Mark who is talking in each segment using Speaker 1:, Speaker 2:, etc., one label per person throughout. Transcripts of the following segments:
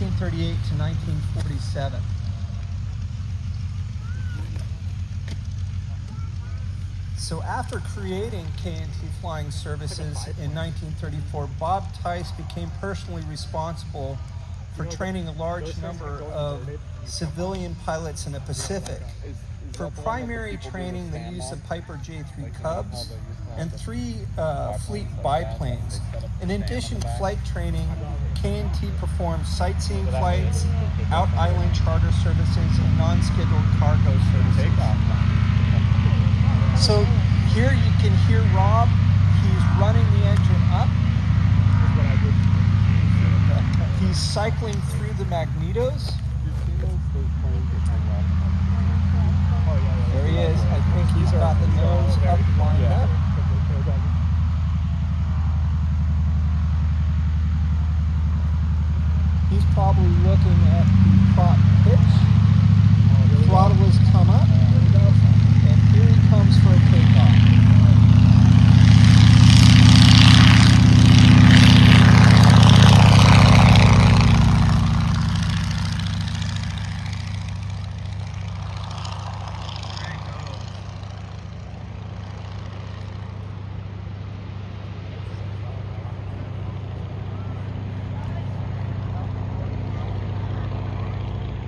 Speaker 1: 1938 to 1947. So after creating K&T Flying Services in 1934, Bob Tyce became personally responsible for training a large number of civilian pilots in the Pacific. For primary training, the use of Piper J3 Cubs and 3 fleet biplanes. In addition to flight training, K&T performed sightseeing flights, out-island charter services, and non-scheduled cargo services. So here you can hear Rob. He's running the engine up. He's cycling through the magnetos. There he is. I think he's got the nose up, lined up. He's probably looking at the prop pitch. Throttle has come up. And here he comes for a takeoff.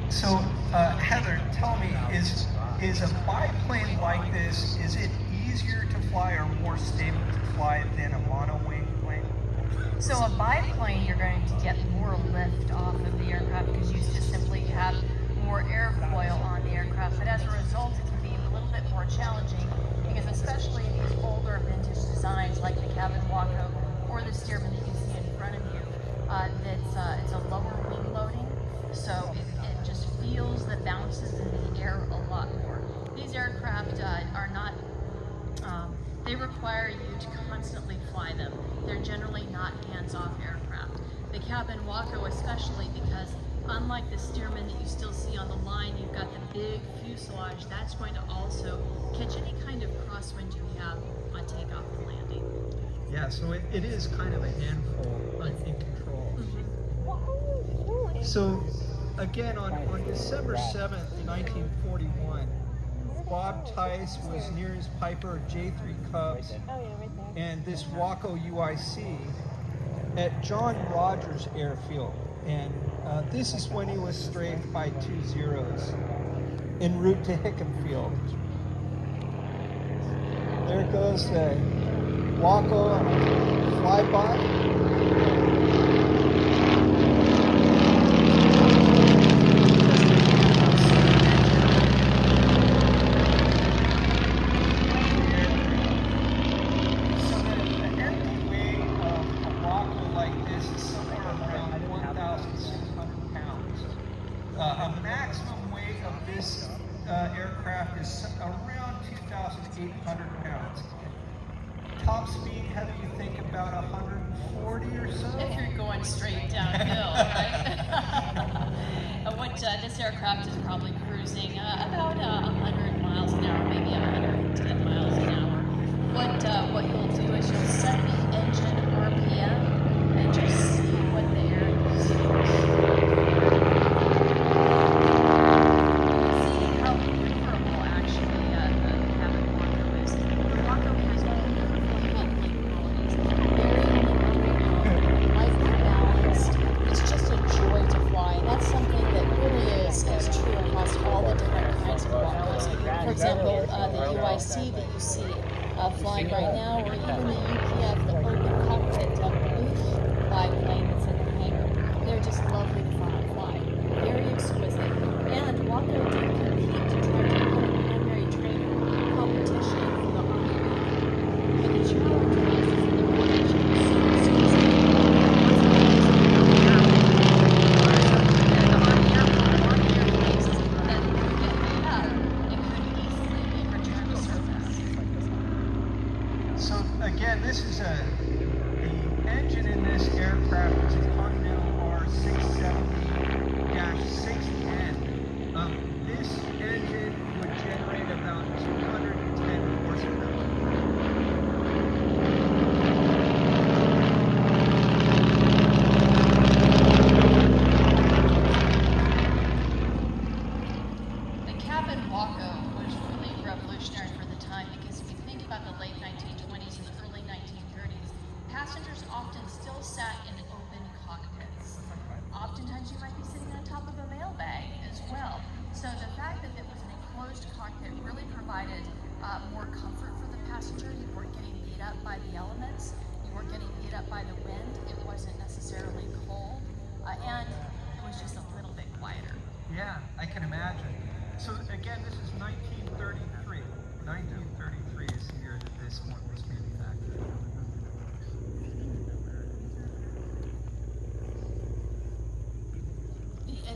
Speaker 1: So, Heather, tell me, is a biplane like this, is it easier to fly or more stable to fly than a monowing plane?
Speaker 2: So a biplane, you're going to get more lift off of the aircraft because you just simply have more airfoil on the aircraft. But as a result, it can be a little bit more challenging because especially these older vintage designs like the cabin Waco or the Stearman that you see in front of you, it's a lower wing loading. So it just feels the bounces in the air a lot more. These aircraft are not, they require you to constantly fly them. They're generally not hands-off aircraft. The cabin Waco especially, because unlike the Stearman that you still see on the line, you've got the big fuselage. That's going to also catch any kind of crosswind you have on takeoff and landing.
Speaker 1: Yeah, so it is kind of a handful in control.
Speaker 2: Mm-hmm.
Speaker 1: So again, on December 7th, 1941, Bob Tyce was near his Piper J3 Cubs and this Waco UIC at John Rogers Airfield. And this is when he was strafed by 2 Zeros en route to Hickam Field. There goes the Waco flyby. A maximum weight of this aircraft is around 2,800 pounds. Top speed, how do you think about 140 or so?
Speaker 2: If you're going straight downhill, right? This aircraft is probably cruising about 100 miles an hour, maybe 110 miles an hour. What you'll do is you'll set the engine RPM and just see what the air is. See how maneuverable actually the cabin Waco is. The Waco has wonderful handling qualities, very lightly balanced. It's just a joy to fly, and that's something that really is true across all the different kinds of Wacos. For example, the UIC that you see flying right now, or even the UPF, the open cockpit booth biplane that's in the hangar. They're just lovely to fly. Very exquisite. And Waco did compete to try to win the primary trainer competition for the Army. But the challenge was that the formation was so
Speaker 1: Again, this is the engine in this aircraft is a Honolulu R670-610. This engine would generate about 210 horsepower.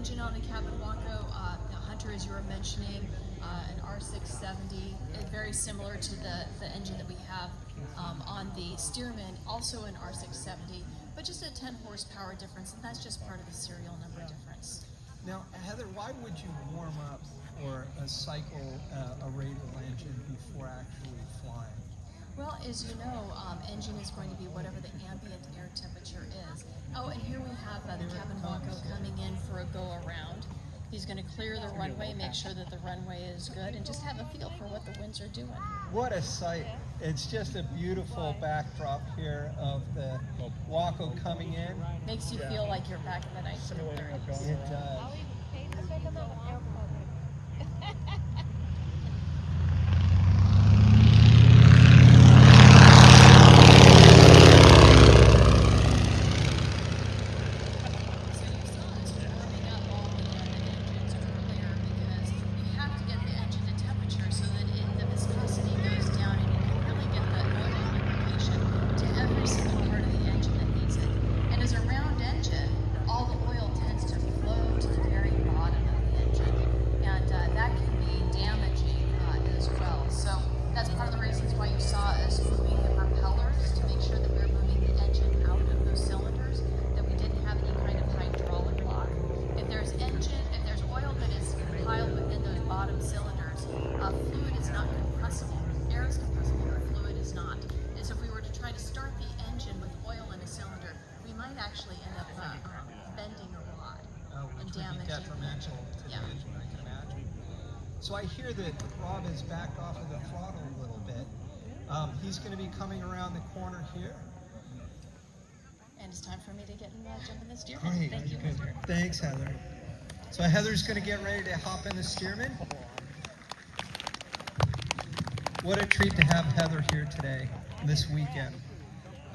Speaker 2: engine on the cabin Waco, the Hunter, as you were mentioning, an R670, very similar to the engine that we have on the Stearman, also an R670, but just a 10 horsepower difference, and that's just part of the serial number difference.
Speaker 1: Now, Heather, why would you warm up or cycle a radial engine before actually flying?
Speaker 2: Well, as you know, engine is going to be whatever the ambient air temperature is. Oh, and here we have the cabin Waco coming in for a go-around. He's going to clear the runway, make sure that the runway is good, and just have a feel for what the winds are doing.
Speaker 1: What a sight. It's just a beautiful backdrop here of the Waco coming in.
Speaker 2: Makes you feel like you're back in the 1930s.
Speaker 1: It does. Detrimental to the engine, I can imagine. So I hear that Rob has backed off of the throttle a little bit. He's going to be coming around the corner here.
Speaker 2: And it's time for me to get and jump in the Stearman.
Speaker 1: Great.
Speaker 2: Thank you.
Speaker 1: Good. Thanks, Heather. So Heather's going to get ready to hop in the Stearman. What a treat to have Heather here today, this weekend,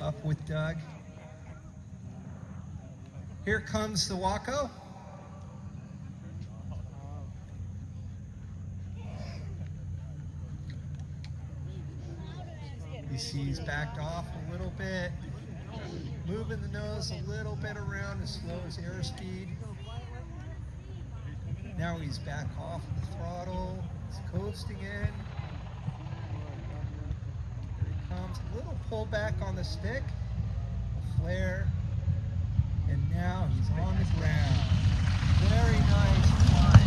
Speaker 1: up with Doug. Here comes the Waco. You see he's backed off a little bit, moving the nose a little bit around to slow his airspeed. Now he's back off the throttle, he's coasting in. Here he comes, a little pullback on the stick, a flare, and now he's on the ground. Very nice flying.